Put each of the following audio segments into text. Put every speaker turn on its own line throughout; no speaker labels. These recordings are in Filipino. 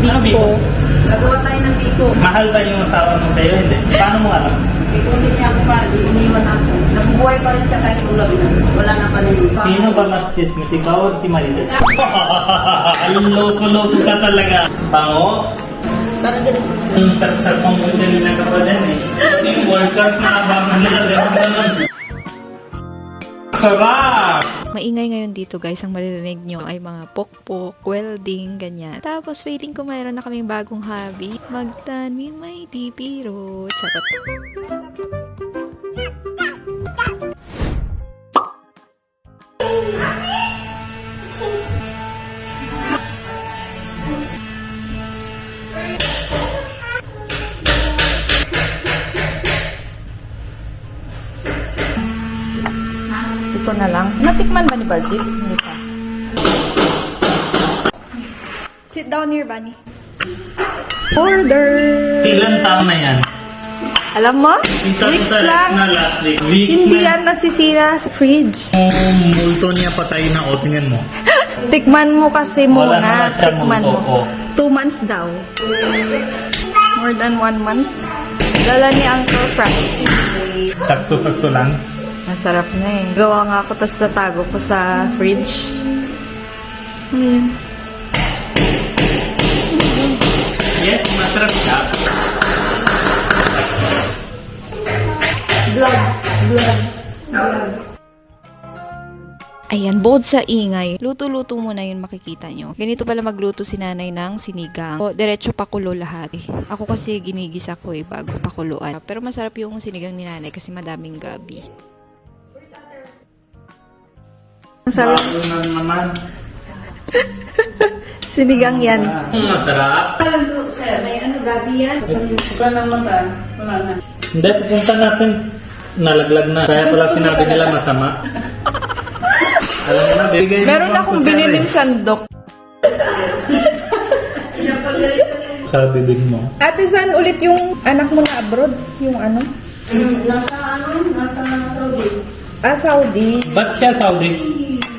Ano biko?
Gagawa tayo ng biko.
Mahal ba yung asawa mo sa'yo? Hindi. Paano mo alam?
Biko din niya ako para di iniwan ako. Nabubuhay pa rin siya kahit ulam na. Wala na paninin.
Sino ba mas chismis? Ikaw o si Marites? Loko-loko ka talaga. Pango?
Parang ganun.
Ang sarap-sarap ang buhay nila ka pa dyan eh. Yung workers na abangan nila. Ganun. Sarap!
Maingay ngayon dito guys, ang maririnig nyo ay mga pokpok, welding, ganyan. Tapos feeling ko mayroon na kaming bagong hobby. Magtanim may di biro. Charot. Ito na lang. Natikman ba ni Baljit? Hindi pa. Sit down here, Bunny. Order!
Ilan taon na yan?
Alam mo? Weeks lang.
Na last week. Weeks
Hindi
na.
yan nasisira sa fridge.
Multo niya patay na o. Tingnan mo.
Tikman mo kasi
Wala
muna.
naman siya
Tikman
multo,
mo. 2 months daw. More than 1 month. Dala ni Uncle Frank.
Sakto-sakto lang.
Masarap na eh. Gawa nga ako, tapos natago ko sa fridge.
Yes, masarap siya.
Vlog. Ayan, bukod sa ingay, luto-luto muna yun makikita nyo. Ganito pala magluto si nanay ng sinigang. O, diretso pakulo lahat eh. Ako kasi ginigisa ko eh, bago pakuluan. Pero masarap yung sinigang ni nanay kasi madaming gabi. Masarap.
Bago na naman.
Sinigang yan.
Masarap.
Parang sir, may ano gabi yan. Wala naman ba? Wala na.
Hindi, pupunta natin. Nalaglag na. Kaya pala sinabi nila masama. Alam mo na, bigay mo
Meron
ang
akong
kutsara
biniling
eh.
sandok.
Sa bibig mo.
Ate, saan ulit yung anak mo na abroad? Yung ano?
Nasa Saudi.
Saudi.
Ba't siya Saudi?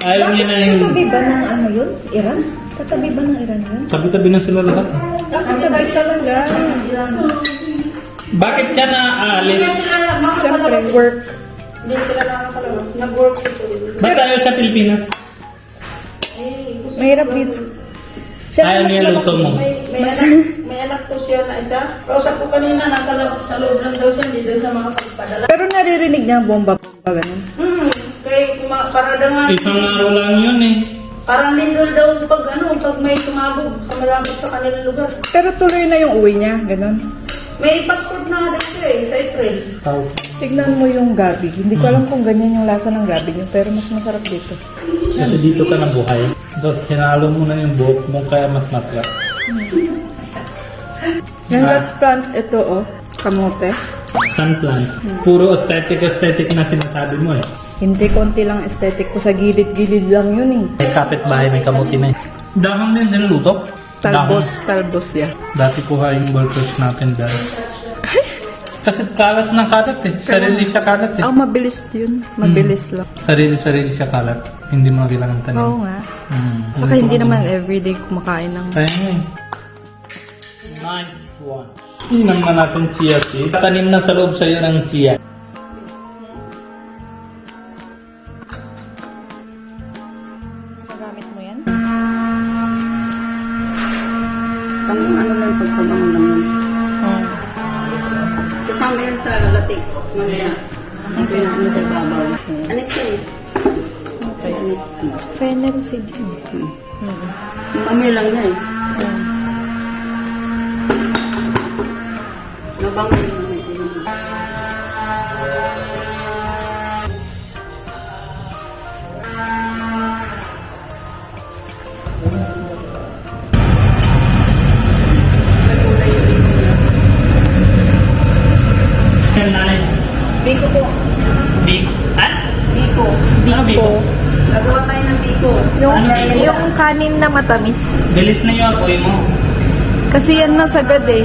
Ayaw niya na yung...
Katabi ba ng ano yun? Iran? Katabi ba ng Iran yun?
Tabi-tabi na sila lahat.
Katabi talaga.
Bakit siya naalis?
Siyempre, work.
Hindi sila nakakalabas. Nag-work ito.
Ba't ayaw sa Pilipinas?
Mahirap dito.
Ayaw niya luto mo.
May anak po siya na isa. Kausap ko kanina, sa loob lang daw siya, hindi daw siya makapagpadala.
Pero naririnig niya bomba ganun.
Kaya parada nga.
Isang araw lang yun eh.
Parang lindol daw pag may sumabog sa malapit sa kanilang lugar.
Pero tuloy na yung uwi niya, ganun.
May passport na daw siya sa April.
Tignan mo yung gabi. Hindi ko alam kung ganyan yung lasa ng gabi niyo, pero mas masarap dito.
Kasi dito ka nabuhay. Tapos hinalo mo na yung buhok mo kaya mas masarap.
Yung let's plant ito, oh. Kamote.
Sun plant. Puro aesthetic na sinasabi mo eh.
Hindi, konti lang aesthetic ko. Sa gilid-gilid lang yun eh.
May kapitbahay, may kamuti na eh. Dahon din niluto.
Talbos yan.
Dati kuha yung workers natin dahil. Kasi kalat ng kalat eh. Sarili siya kalat eh.
Mabilis yun. Mabilis lang.
Sarili siya kalat. Hindi mo na kailangan tanim.
Oo nga. Saka hindi naman everyday kumakain ng...
Kaya nga eh. Nice one. Inom na natin chia seed. Tanim na sa loob sa'yo ng chia.
Magamit mo yan?
Pang ano lang pagkabangon lang yun.
Oo.
Kasama yan sa latik. Mamaya. Ito yung ano sa babaw. Anis yun eh.
Okay.
Anis.
Fennel seed yun.
Mamaya lang na eh. Nabangon yun. Biko po.
Biko. Ha?
Biko.
Ano biko?
Nagawa tayo ng biko.
Yung,
Ano biko?
yung kanin na matamis.
Bilis na yung apoy mo.
Kasi yan na sagad eh.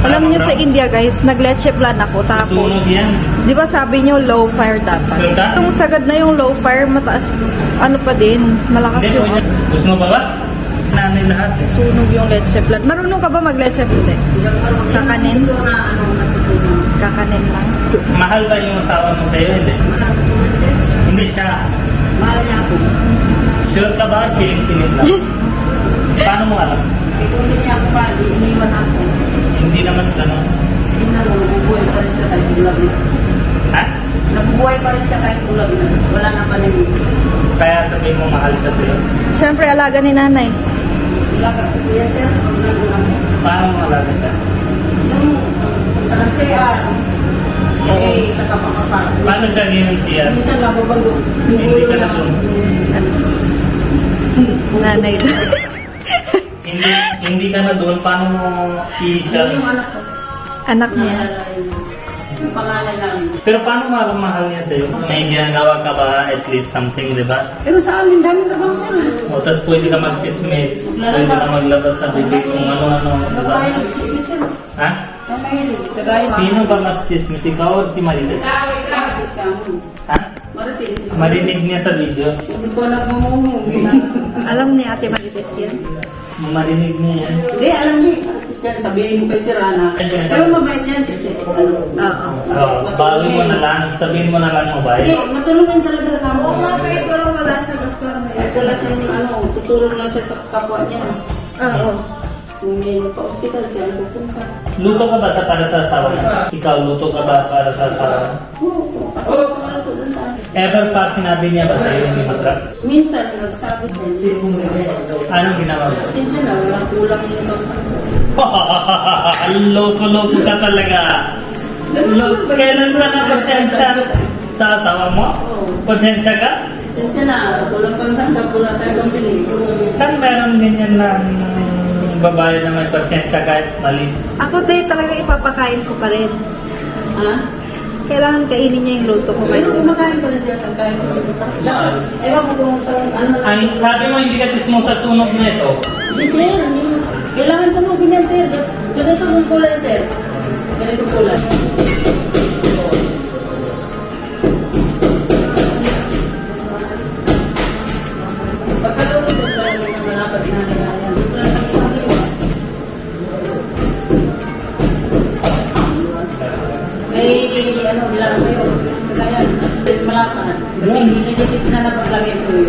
Alam niyo sa India guys, nag-leche plan ako tapos,
Sunog yan.
di ba sabi niyo low fire dapat?
Ganda?
Yung sagad na yung low fire, mataas, ano pa din, malakas
Hindi,
yung...
gusto mo ba ba? nanay lahat eh.
Sunog yung leche plan. Marunong ka ba mag-leche plan? Kakanin? Kakanin lang.
Mahal ba yung asawa mo sa'yo? Hindi. Hindi siya.
Mahal niya ako.
Sure ka ba? Siling-siling lang. Paano mo alam?
Eh, kung hindi niya ako pa, iniwan ako.
Hindi naman ganun.
Hindi na lang, nabubuhay pa rin siya kahit bulag na.
Ha?
Nabubuhay pa rin siya kahit bulag na. Wala na pa rin.
Kaya sabihin mo mahal ka sa'yo.
Siyempre, alaga ni nanay.
Wala ka. Kuya sir, wala na ako.
Paano mo alaga siya?
Yung taga-CR, eh, nakapakapa.
Paano siya ngayon siya?
Minsan nababago.
Hindi ka na doon.
Nanay lang.
Hindi ka na doon. Paano mo i-siya?
Yung anak ko.
Anak niya.
Yung pangalan namin.
Pero paano mo alam mahal niya sa'yo? May ginagawa ka ba at least something, di ba?
Pero sa amin, daming trabaho sir.
O, tapos pwede ka mag-chismis. Pwede ka maglabas sa bibig kung ano-ano, di ba?
Nabayan, chismis sir.
Ha?
Nabayan, kagaya.
Sino ba mas chismis? Ikaw o si Marites?
Marites ka mo.
Ha?
Marites.
Marinig niya sa video.
Hindi ko nagmumungong.
Alam ni Ate Marites yan.
Marinig niya yan.
Hindi, alam niyo. Marites yan. Sabihin mo kay Sir Ana. Pero mabait yan si Sir.
Oo.
Oh, bawi mo na lang. Sabihin mo na lang mo ba?
Hindi, matulungan talaga sa kamo.
Oo nga, pero parang wala sa gusto
Ay, wala siyang ano, tutulong lang siya sa kapwa niya.
Oo.
Kung may pa-hospital siya, pupunta.
Luto ka ba sa para sa asawa niya? Ikaw, luto ka ba para sa asawa niya?
Oo. Ako pumalato dun sa akin.
Ever pa sinabi niya ba sa'yo hindi masarap?
Minsan, nagsabi siya, hindi ko
Anong ginawa mo?
Sinsya na, walang kulang yung ito.
Loko-loko ka talaga. Kailan ka na pasensya sa asawa mo? Pasensya ka?
Sinsya na, kulang pang sanda, kulang tayo pambili.
Saan meron ganyan lang babae na may pasensya kahit mali?
Ako din talaga ipapakain ko pa rin.
Ha?
Kailangan kainin niya yung luto ko.
Pero kumakain pa rin siya pag kain ko rin sa
Mahal.
Ewan ko kung ano lang.
Ang sabi mo hindi ka tismo sa sunog na ito.
Hindi sir, hindi. Kailangan sunugin yan sir. Ganito yung kulay sir. Ganito kulay. Pagkaluto sir, kaya may mga dapat inanay-anay. Dito lang kami sa akin. May ano, bilang kayo. Kaya, malakan. Kasi hindi nagigis na napaglagay ko yun.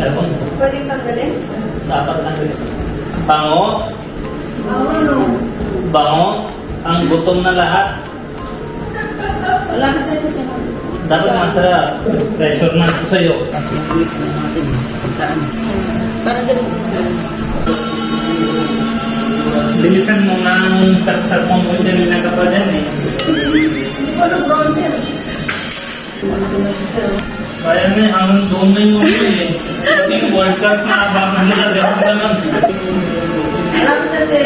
Ewan ko.
Pwede tanggalin?
Dapat lang. Bango.
Ano?
Bango. Ang gutom na lahat.
Wala ka tayo siya.
Dapat masarap. Pressure na ito sa'yo.
Mas mag-mix na natin. Pagkaan. Para ganun.
Bilisan mo nga ang sarap-sarap mong pwede nila ka pa dyan eh.
Hindi ko ng bronzer.
Kaya nga, ang doon na yung ano eh. Pati yung world class na abangan nila. Ganun na lang.
Alam na sir.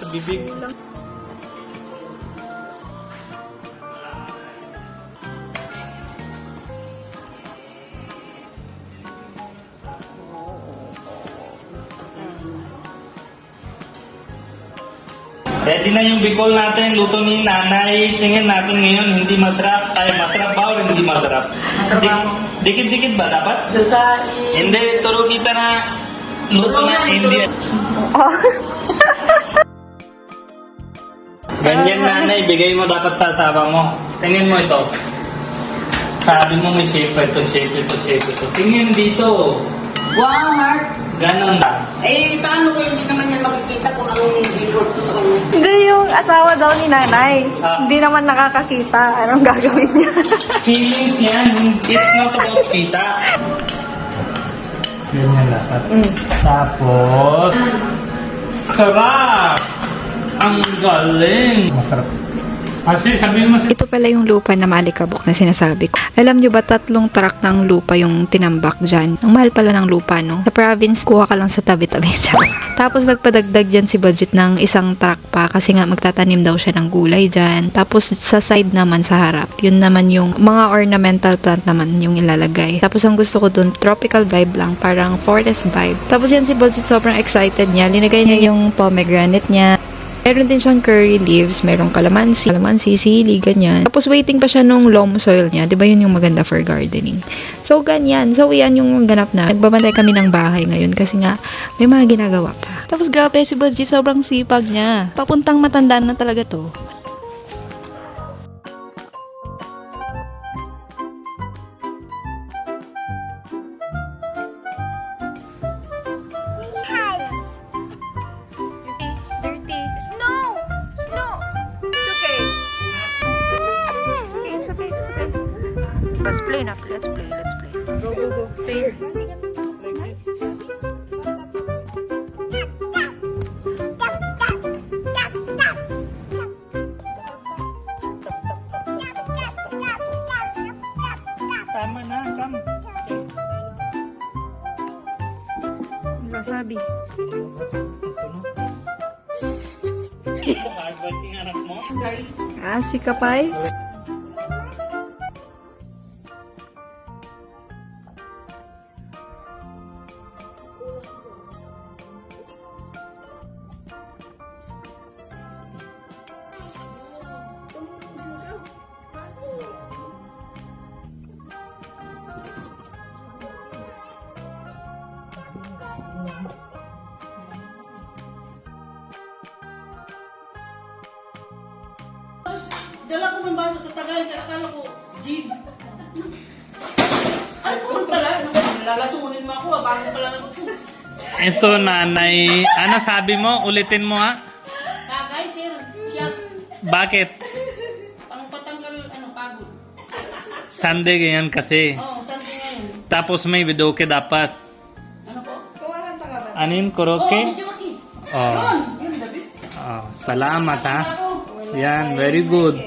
Sa bibig. Ready na yung bicol natin, luto ni nanay. Tingnan natin ngayon, hindi masarap. Ay, masarap ba o hindi masarap? Dikit-dikit ba dapat?
Sa
Hindi, turo kita na luto na hindi. Ganyan nanay, bigay mo dapat sa asawa mo. Tingnan mo ito. Sabi mo may shape ito, shape ito, shape ito. Tingnan dito.
Wow, heart.
Ganon na.
Eh, paano ko hindi naman yan makikita kung anong report ko sa kanya?
Hindi, yung asawa daw ni nanay.
Ah.
Hindi naman nakakakita. Anong gagawin niya?
Feelings yan. It's not about kita. Ganyan dapat. Tapos, sarap! Ang galing! Masarap. Kasi sabihin mo sa...
Ito pala yung lupa na maalikabok na sinasabi ko. Alam nyo ba 3 truck ng lupa yung tinambak dyan? Ang mahal pala ng lupa, no? Sa province, kuha ka lang sa tabi-tabi. Tapos nagpadagdag dyan si budget ng 1 truck pa kasi nga magtatanim daw siya ng gulay dyan. Tapos sa side naman sa harap, yun naman yung mga ornamental plant naman yung ilalagay. Tapos ang gusto ko dun, tropical vibe lang, parang forest vibe. Tapos yan si budget sobrang excited niya. Linagay niya yung pomegranate niya. Meron din siyang curry leaves, merong kalamansi, sili, ganyan. Tapos waiting pa siya nung loam soil niya. 'Di ba yun yung maganda for gardening? So, ganyan. So, yan yung ganap na. Nagbabantay kami ng bahay ngayon kasi nga may mga ginagawa pa. Tapos grabe, si Budgie sobrang sipag niya. Papuntang matanda na talaga to. Dirty. No! No! It's okay. It's okay. It's okay. Let's play na. Let's play. Go. Play.
Tama na, come.
Sabi.
Hardworking anak mo.
Si Kapay.
Dala ko ng baso tatagay, kaya akala ko, jeep. Ay, kung pala, lalasunin mo ako, bago pala ako.
Ito, nanay. Ano sabi mo? Ulitin mo, ha?
Tagay, sir, shot.
Bakit?
Pang patanggal, pagod.
Sunday ganyan kasi.
Oo, Sunday ngayon.
Tapos may videoke dapat.
Ano po? Kumakanta ka ba?
Anin,
Oo,
koroke?
medyo maki.
Oh.
Yun, the best.
Oh, salamat, ha?
Ako.
Yan, very good.